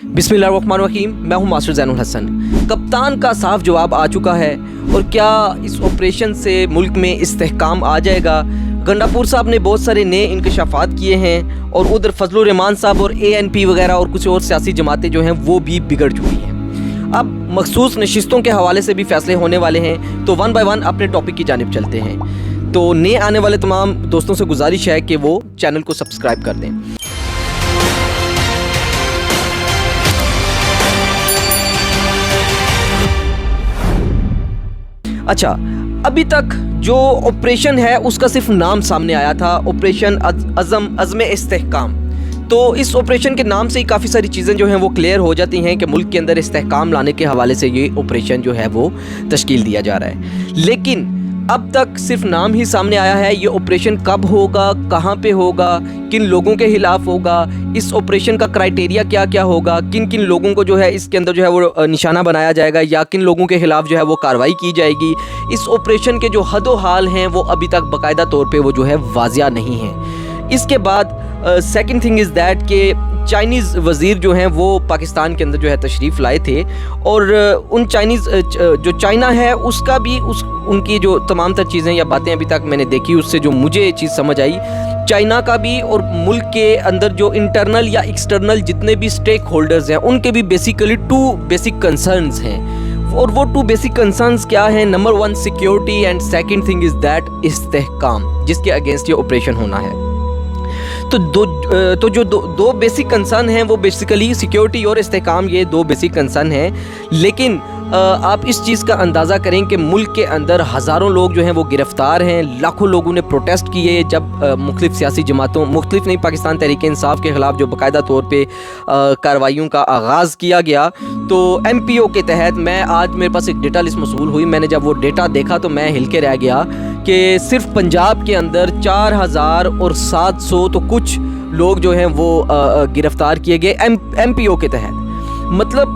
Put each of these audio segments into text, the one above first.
बिस्मिल्लाहिर्रहमानिर्रहीम। मैं हूं मास्टर ज़ैनुल हसन। कप्तान का साफ जवाब आ चुका है और क्या इस ऑपरेशन से मुल्क में इस्तेहकाम आ जाएगा। गंडापुर साहब ने बहुत सारे नए इंकशाफात किए हैं और उधर फजलुर रहमान साहब और ANP वगैरह और कुछ और सियासी जमातें जो हैं वो भी बिगड़ चुकी हैं। अब मखसूस नशिस्तों के हवाले से भी फैसले होने वाले हैं, तो वन बाय वन अपने टॉपिक की जानिब चलते हैं। तो नए आने वाले तमाम दोस्तों से गुजारिश है कि वो चैनल को सब्सक्राइब कर दें। अच्छा, अभी तक जो ऑपरेशन है उसका सिर्फ नाम सामने आया था, ऑपरेशन अज़्म इस्तेहकाम। तो इस ऑपरेशन के नाम से ही काफ़ी सारी चीज़ें जो हैं वो क्लियर हो जाती हैं कि मुल्क के अंदर इस्तेहकाम लाने के हवाले से ये ऑपरेशन जो है वो तश्कील दिया जा रहा है। लेकिन अब तक सिर्फ नाम ही सामने आया है। ये ऑपरेशन कब होगा, कहाँ पे होगा, किन लोगों के खिलाफ होगा, इस ऑपरेशन का क्राइटेरिया क्या क्या होगा, किन किन लोगों को जो है इसके अंदर जो है वो निशाना बनाया जाएगा या किन लोगों के खिलाफ जो है वो कार्रवाई की जाएगी। इस ऑपरेशन के जो हदो हाल हैं वो अभी तक बाकायदा तौर पे वो जो है वाज़िया नहीं है। इसके बाद सेकंड थिंग इज़ दैट कि चाइनीज़ वज़ीर जो हैं वो पाकिस्तान के अंदर जो है तशरीफ़ लाए थे और उन चाइनीज़ जो चाइना है उसका भी उनकी जो तमाम तर चीज़ें या बातें अभी तक मैंने देखी, उससे जो मुझे चीज़ समझ आई, चाइना का भी और मुल्क के अंदर जो इंटरनल या एक्सटर्नल जितने भी स्टेक होल्डर्स हैं उनके भी बेसिकली 2 बेसिक कंसर्न्स हैं। और वो 2 बेसिक कंसर्न्स क्या हैं? Number 1 security and second thing is that इस्तेहकाम, जिसके अगेंस्ट ये ऑपरेशन होना है। तो जो दो बेसिक कंसर्न हैं वो बेसिकली सिक्योरिटी और इस्तेहकाम, ये 2 बेसिक कंसर्न हैं। लेकिन आप इस चीज़ का अंदाज़ा करें कि मुल्क के अंदर हज़ारों लोग जो हैं वो गिरफ़्तार हैं, लाखों लोगों ने प्रोटेस्ट किए जब मुख्तलिफ़ सियासी जमातों, मुख्तलिफ़ नहीं, पाकिस्तान तहरीक इंसाफ के ख़िलाफ़ जो बाकायदा तौर पे कार्रवाइयों का आगाज़ किया गया। तो MPO के तहत आज मेरे पास एक डेटा लिस्ट मौसूल हुई। मैंने जब वो डेटा देखा तो मैं हिल के रह गया कि सिर्फ पंजाब के अंदर 4700 तो कुछ लोग जो हैं वो गिरफ़्तार किए गए MPO के तहत। मतलब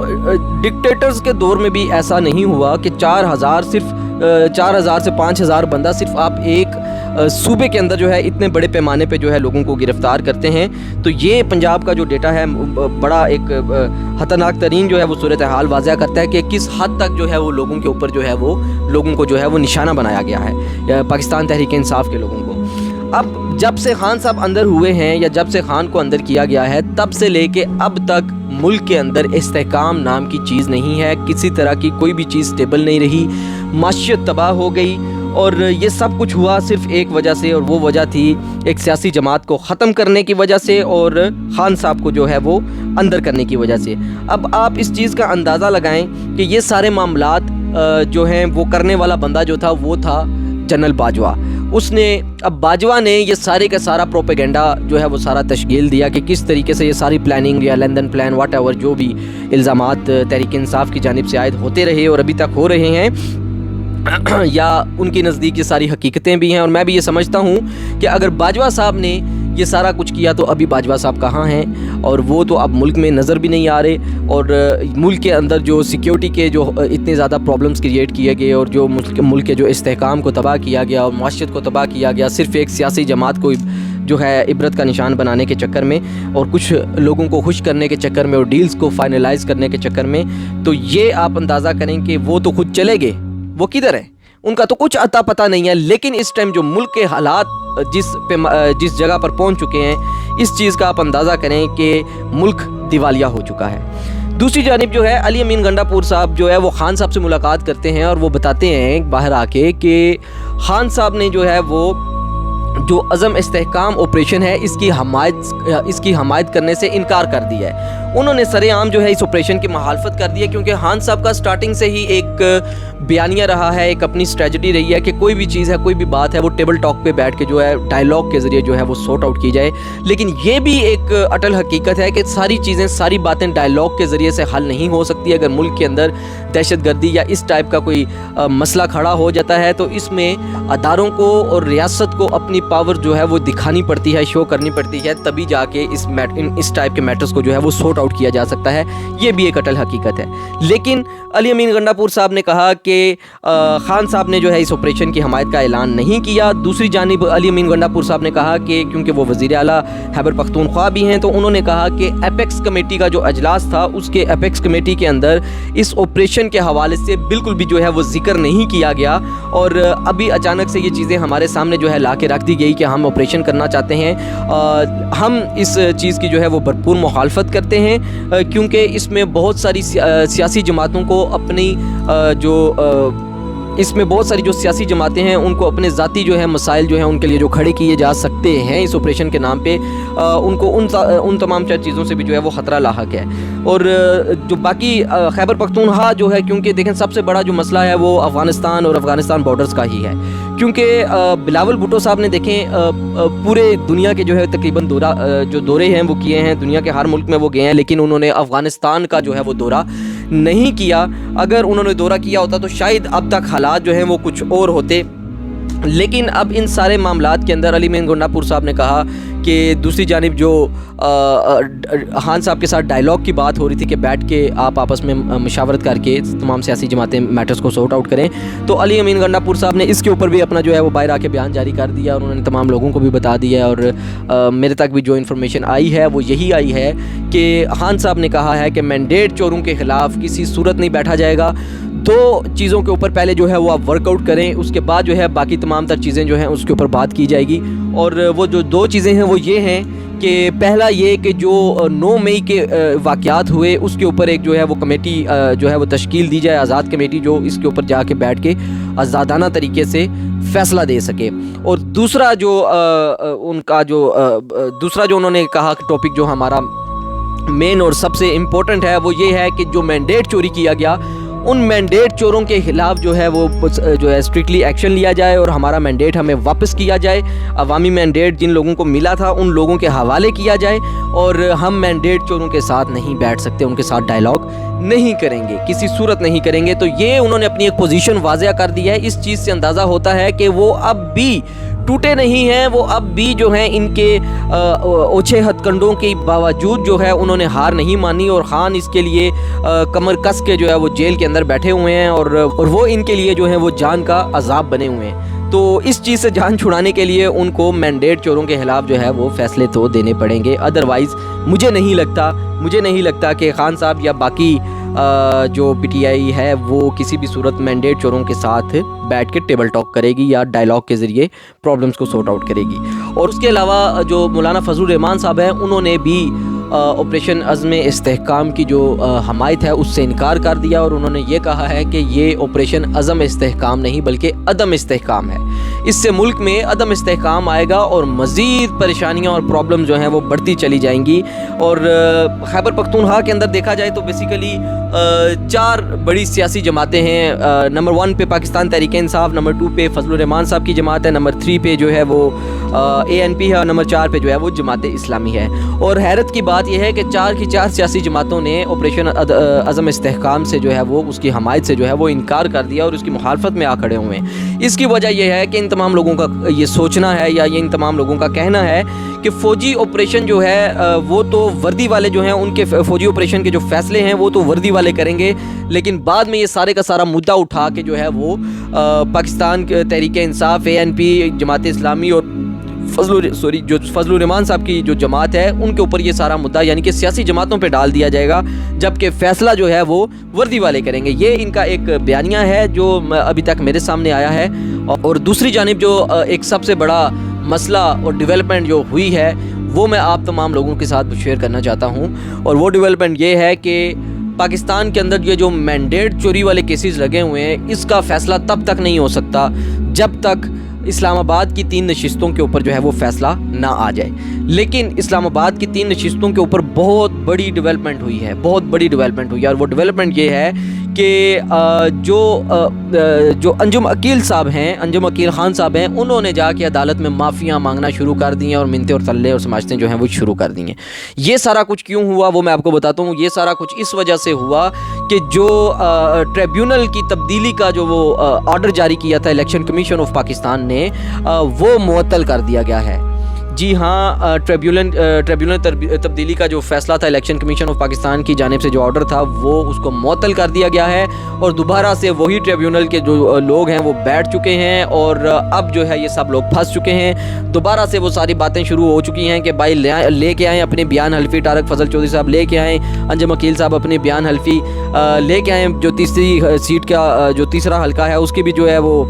डिक्टेटर्स के दौर में भी ऐसा नहीं हुआ कि 4000 से 5000 बंदा सिर्फ आप एक सूबे के अंदर जो है इतने बड़े पैमाने पे जो है लोगों को गिरफ़्तार करते हैं। तो ये पंजाब का जो डेटा है बड़ा एक खतरनाक तरीन जो है वो सूरत हाल वाज़ह करता है कि किस हद तक जो है वो लोगों के ऊपर जो है वो लोगों को जो है वो निशाना बनाया गया है, पाकिस्तान तहरीक इंसाफ के लोगों को। अब जब से खान साहब अंदर हुए हैं या जब से खान को अंदर किया गया है, तब से लेके अब तक मुल्क के अंदर इस्तेहकाम नाम की चीज़ नहीं है। किसी तरह की कोई भी चीज़ स्टेबल नहीं रही, माशियत तबाह हो गई। और ये सब कुछ हुआ सिर्फ एक वजह से, और वो वजह थी एक सियासी जमात को ख़त्म करने की वजह से और खान साहब को जो है वो अंदर करने की वजह से। अब आप इस चीज़ का अंदाज़ा लगाएं कि ये सारे मामलात जो हैं वो करने वाला बंदा जो था वो था जनरल बाजवा। अब बाजवा ने ये सारे का सारा प्रोपेगेंडा जो है वो सारा तश्कील दिया कि किस तरीके से ये सारी प्लानिंग या लंदन प्लान वाट एवर जो भी इल्ज़ामात तहरीक इंसाफ की जानिब से आयद होते रहे और अभी तक हो रहे हैं या उनके नज़दीक ये सारी हकीकतें भी हैं। और मैं भी ये समझता हूँ कि अगर बाजवा साहब ने ये सारा कुछ किया तो अभी बाजवा साहब कहाँ हैं, और वो तो अब मुल्क में नज़र भी नहीं आ रहे। और मुल्क के अंदर जो सिक्योरिटी के जो इतने ज़्यादा प्रॉब्लम्स क्रिएट किए गए और जो मुल्क के जो इस्तेहकाम को तबाह किया गया और माशियत को तबाह किया गया सिर्फ़ एक सियासी जमात को जो है इबरत का निशान बनाने के चक्कर में और कुछ लोगों को खुश करने के चक्कर में और डील्स को फाइनलाइज़ करने के चक्कर में, तो ये आप अंदाज़ा करें कि वो तो खुद चले गए, वो किधर हैं, उनका तो कुछ अता पता नहीं है। लेकिन इस टाइम जो मुल्क के हालात जिस जगह पर पहुंच चुके हैं, इस चीज़ का आप अंदाज़ा करें कि मुल्क दिवालिया हो चुका है। दूसरी जानिब जो है अली अमीन गंडापुर साहब जो है वो खान साहब से मुलाकात करते हैं और वो बताते हैं बाहर आके कि खान साहब ने जो है वो जो अज़्म इस्तेहकाम ऑपरेशन है इसकी हमायत करने से इनकार कर दिया है। उन्होंने सरेआम जो है इस ऑपरेशन की मुखालफत कर दी है, क्योंकि खान साहब का स्टार्टिंग से ही एक बयानिया रहा है, एक अपनी स्ट्रेटजी रही है कि कोई भी चीज़ है, कोई भी बात है, वो टेबल टॉक पे बैठ के जो है डायलॉग के ज़रिए जो है वो सॉर्ट आउट की जाए। लेकिन ये भी एक अटल हकीकत है कि सारी चीज़ें, सारी बातें डायलॉग के ज़रिए से हल नहीं हो सकती। अगर मुल्क के अंदर दहशतगर्दी या इस टाइप का कोई मसला खड़ा हो जाता है तो इसमें अदारों को और रियासत को अपनी पावर जो है वो दिखानी पड़ती है, शो करनी पड़ती है, तभी जाके इस टाइप के मैटर्स को जो है वो सॉर्ट आउट किया जा सकता है, ये भी एक अटल हकीकत है। लेकिन अली अमीन गंडापुर साहब ने कहा कि खान साहब ने जो है इस ऑपरेशन की हमायत का ऐलान नहीं किया। दूसरी जानिब अली अमीन गंडापुर साहब ने कहा कि क्योंकि वो वज़ीर आला खैबर पख्तूनख्वा भी हैं, तो उन्होंने कहा कि एपेक्स कमेटी का जो अजलास था उसके एपेक्स कमेटी के अंदर इस ऑपरेशन के हवाले से बिल्कुल भी जो है वो जिक्र नहीं किया गया, और अभी अचानक से ये चीज़ें हमारे सामने जो है ला के रख दी गई कि हम ऑपरेशन करना चाहते हैं। हम इस चीज़ की जो है वो भरपूर मुखालफत करते हैं, क्योंकि इसमें बहुत सारी सियासी जमातों को अपनी इसमें बहुत सारी जो सियासी जमातें हैं उनको अपने ज़ाती जो है मसाइल जो हैं उनके लिए जो खड़े किए जा सकते हैं इस ऑपरेशन के नाम पे, उनको उन तमाम चीज़ों से भी जो है वो ख़तरा लाहक है। और जो बाकी खैबर पख्तूनख्वा जो है, क्योंकि देखें सबसे बड़ा जो मसला है वो अफ़गानिस्तान और अफ़गानिस्तान बॉर्डर्स का ही है, क्योंकि बिलावल भुट्टो साहब ने देखें पूरे दुनिया के जो है तकरीबन जो दौरे हैं वो किए हैं, दुनिया के हर मुल्क में वो गए हैं, लेकिन उन्होंने अफ़गानिस्तान का जो है वो दौरा नहीं किया। अगर उन्होंने दौरा किया होता तो शायद अब तक हालात जो हैं वो कुछ और होते। लेकिन अब इन सारे मामलात के अंदर अली अमीन गंडापुर साहब ने कहा कि दूसरी जानिब जो खान साहब के साथ डायलॉग की बात हो रही थी कि बैठ के आप आपस में मशावरत करके तमाम सियासी जमातें मैटर्स को सॉर्ट आउट करें, तो अली अमीन गंडापुर साहब ने इसके ऊपर भी अपना जो है वो बाहर आके बयान जारी कर दिया, और उन्होंने तमाम लोगों को भी बता दिया। और मेरे तक भी जो इन्फॉर्मेशन आई है वो यही आई है कि खान साहब ने कहा है कि मैंडेट चोरों के ख़िलाफ़ किसी सूरत नहीं बैठा जाएगा। दो चीज़ों के ऊपर पहले जो है वो आप वर्कआउट करें, उसके बाद जो है बाकी तमाम तर चीज़ें जो हैं उसके ऊपर बात की जाएगी। और वो जो दो चीज़ें हैं वो ये हैं कि पहला ये कि जो 9 मई के वाक़यात हुए उसके ऊपर एक जो है वो कमेटी जो है वो तश्कील दी जाए, आज़ाद कमेटी, जो इसके ऊपर जाके बैठ के आज़ादाना तरीके से फ़ैसला दे सके। और दूसरा जो दूसरा जो उन्होंने कहा कि टॉपिक जो हमारा मेन और सबसे इम्पोर्टेंट है वो ये है कि जो मैंडेट चोरी किया गया, उन मैंडेट चोरों के ख़िलाफ़ जो है वो जो है स्ट्रिक्टली एक्शन लिया जाए और हमारा मैंडेट हमें वापस किया जाए। अवामी मैंडेट जिन लोगों को मिला था उन लोगों के हवाले किया जाए, और हम मैंडेट चोरों के साथ नहीं बैठ सकते, उनके साथ डायलॉग नहीं करेंगे, किसी सूरत नहीं करेंगे। तो ये उन्होंने अपनी एक पोजीशन वाज़ेह कर दी है। इस चीज़ से अंदाज़ा होता है कि वो अब भी टूटे नहीं हैं, वो अब भी जो हैं इनके ओछे हथकंडों के बावजूद जो है उन्होंने हार नहीं मानी, और ख़ान इसके लिए कमर कस के जो है वो जेल के अंदर बैठे हुए हैं, और वो इनके लिए जो है वो जान का अजाब बने हुए हैं। तो इस चीज़ से जान छुड़ाने के लिए उनको मैंडेट चोरों के ख़िलाफ़ जो है वो फ़ैसले तो देने पड़ेंगे। अदरवाइज़ मुझे नहीं लगता कि खान साहब या बाकी जो पीटीआई है वो किसी भी सूरत मैंडेट चोरों के साथ बैठ के टेबल टॉक करेगी या डायलॉग के ज़रिए प्रॉब्लम्स को सॉर्ट आउट करेगी। और उसके अलावा जो मौलाना फजलुर रहमान साहब हैं उन्होंने भी ऑपरेशन अज़्म इस्तेहकाम की जो हमायत है उससे इनकार कर दिया, और उन्होंने ये कहा है कि ये ऑपरेशन अज़्म इस्तेहकाम नहीं बल्कि अदम इस्तेहकाम है। इससे मुल्क में अदम इस्तेहकाम आएगा और मज़ीद परेशानियाँ और प्रॉब्लम जो हैं वो बढ़ती चली जाएंगी। और खैबर पख्तूनख्वा के अंदर देखा जाए तो बेसिकली 4 बड़ी सियासी जमातें हैं। नंबर 1 पे पाकिस्तान तहरीक इंसाफ, नंबर 2 पे फजलुर रहमान साहब की जमात है, नंबर 3 पे जो है वो ANP है, और नंबर 4 पे जो है वो जमात इस्लामी है। और हैरत की बात यह है कि 4 की 4 सियासी जमातों ने ऑपरेशन अज़्म इस्तेहकाम से जो है वो उसकी हमायत से जो है वो इनकार कर दिया और उसकी मुखालफत में आ खड़े हुए हैं। इसकी वजह यह है कि इन तमाम लोगों का ये सोचना है या ये इन तमाम लोगों का कहना है कि फ़ौजी ऑपरेशन जो है वो तो वर्दी वाले जो हैं उनके फ़ौजी ऑपरेशन के जो फ़ैसले हैं वो तो वर्दी वाले करेंगे, लेकिन बाद में ये सारे का सारा मुद्दा उठा के जो है वो पाकिस्तान तहरीक इंसाफ, ANP, जमात इस्लामी और फजलुर रहमान साहब की जो जमात है उनके ऊपर ये सारा मुद्दा यानी कि सियासी जमातों पे डाल दिया जाएगा, जबकि फ़ैसला जो है वो वर्दी वाले करेंगे। ये इनका एक बयानिया है जो अभी तक मेरे सामने आया है। और दूसरी जानिब जो एक सबसे बड़ा मसला और डेवलपमेंट जो हुई है वो मैं आप तमाम लोगों के साथ शेयर करना चाहता हूँ, और वो डेवलपमेंट ये है कि पाकिस्तान के अंदर ये जो मैंडेट चोरी वाले केसेस लगे हुए हैं इसका फ़ैसला तब तक नहीं हो सकता जब तक इस्लामाबाद की 3 नशिस्तों के ऊपर जो है वो फ़ैसला ना आ जाए। लेकिन इस्लामाबाद की 3 नशिस्तों के ऊपर बहुत बड़ी डेवलपमेंट हुई है, बहुत बड़ी डेवलपमेंट हुई है। और वो डेवलपमेंट ये है कि जो अंजुम अकील साहब हैं, अंजुम अकील ख़ान साहब हैं, उन्होंने जाके अदालत में माफ़ियाँ मांगना शुरू कर दी हैं और मिन्नतें और तल्ले और समाजतें जो हैं वो शुरू कर दी हैं। ये सारा कुछ क्यों हुआ वो मैं आपको बताता हूँ। ये सारा कुछ इस वजह से हुआ कि जो ट्रिब्यूनल की तब्दीली का जो वो ऑर्डर जारी किया था इलेक्शन कमीशन ऑफ पाकिस्तान ने, वो मुअत्तल कर दिया गया है। جی ہاں، ٹریبیونل تبدیلی کا جو فیصلہ تھا الیکشن کمیشن آف پاکستان کی جانب سے جو آرڈر تھا وہ اس کو معطل کر دیا گیا ہے، اور دوبارہ سے وہی ٹریبیونل کے جو لوگ ہیں وہ بیٹھ چکے ہیں، اور اب جو ہے یہ سب لوگ پھنس چکے ہیں۔ دوبارہ سے وہ ساری باتیں شروع ہو چکی ہیں کہ بھائی لے کے آئیں اپنے بیان حلفی، طارق فضل چودھری صاحب لے کے آئیں، انجم عقیل صاحب اپنے بیان حلفی لے کے آئیں، جو تیسری سیٹ کا جو تیسرا حلقہ ہے اس کی بھی جو ہے وہ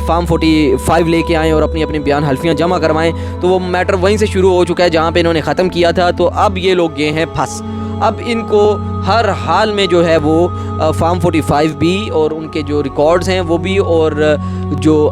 فارم 45 لے کے آئیں اور اپنی اپنی بیان حلفیاں جمع کروائیں۔ تو وہ میٹر وہیں سے شروع ہو چکا ہے جہاں پہ انہوں نے ختم کیا تھا، تو اب یہ لوگ گئے ہیں پھنس۔ اب ان کو ہر حال میں جو ہے وہ فارم 45 بھی اور ان کے جو ریکارڈز ہیں وہ بھی، اور جو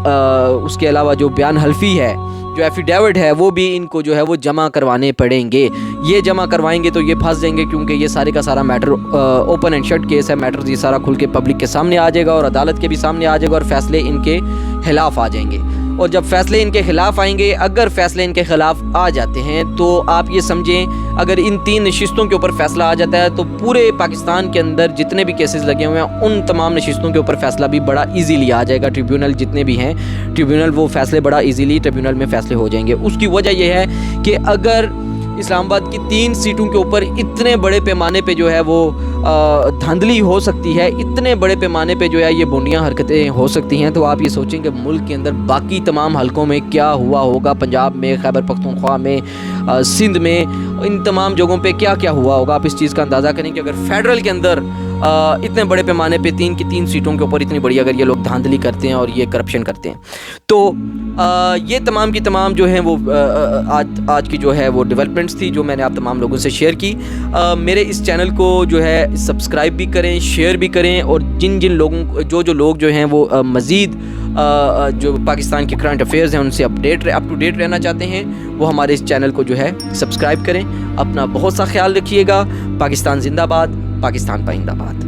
اس کے علاوہ جو بیان حلفی ہے، جو ایفیڈیوٹ ہے، وہ بھی ان کو جو ہے وہ جمع کروانے پڑیں گے۔ یہ جمع کروائیں گے تو یہ پھنس جائیں گے، کیونکہ یہ سارے کا سارا matter open and shut case ہے۔ میٹر یہ سارا کھل کے پبلک کے سامنے آ جائے گا اور عدالت کے بھی سامنے آ جائے گا، اور فیصلے ان کے خلاف آ جائیں گے۔ اور جب فیصلے ان کے خلاف آئیں گے، اگر فیصلے ان کے خلاف آ جاتے ہیں تو آپ یہ سمجھیں اگر ان 3 نشستوں کے اوپر فیصلہ آ جاتا ہے تو پورے پاکستان کے اندر جتنے بھی کیسز لگے ہوئے ہیں ان تمام نشستوں کے اوپر فیصلہ بھی بڑا ایزیلی آ جائے گا۔ ٹریبیونل جتنے بھی ہیں، ٹریبیونل وہ فیصلے بڑا ایزیلی ٹریبیونل میں فیصلے ہو جائیں گے۔ اس کی وجہ یہ ہے کہ اگر اسلام آباد کی 3 سیٹوں کے اوپر اتنے بڑے پیمانے پہ جو ہے وہ دھاندلی ہو سکتی ہے، اتنے بڑے پیمانے پہ جو ہے یہ بونڈیاں حرکتیں ہو سکتی ہیں، تو آپ یہ سوچیں کہ ملک کے اندر باقی تمام حلقوں میں کیا ہوا ہوگا، پنجاب میں، خیبر پختونخوا میں، سندھ میں، ان تمام جگہوں پہ کیا کیا ہوا ہوگا۔ آپ اس چیز کا اندازہ کریں کہ اگر فیڈرل کے اندر اتنے بڑے پیمانے پہ 3 کی 3 سیٹوں کے اوپر اتنی بڑی اگر یہ لوگ دھاندلی کرتے ہیں اور یہ کرپشن کرتے ہیں، تو یہ تمام کی تمام جو ہیں وہ آج کی جو ہے وہ ڈیولپمنٹس تھی جو میں نے آپ تمام لوگوں سے شیئر کی۔ میرے اس چینل کو جو ہے سبسکرائب بھی کریں، شیئر بھی کریں، اور جن لوگوں جو لوگ جو ہیں وہ مزید جو پاکستان کے کرنٹ افیئرز ہیں ان سے اپ ٹو ڈیٹ رہنا چاہتے ہیں، وہ ہمارے اس چینل کو جو ہے سبسکرائب کریں۔ اپنا بہت سا خیال رکھیے گا۔ پاکستان زندہ باد، پاکستان پائندہ باد۔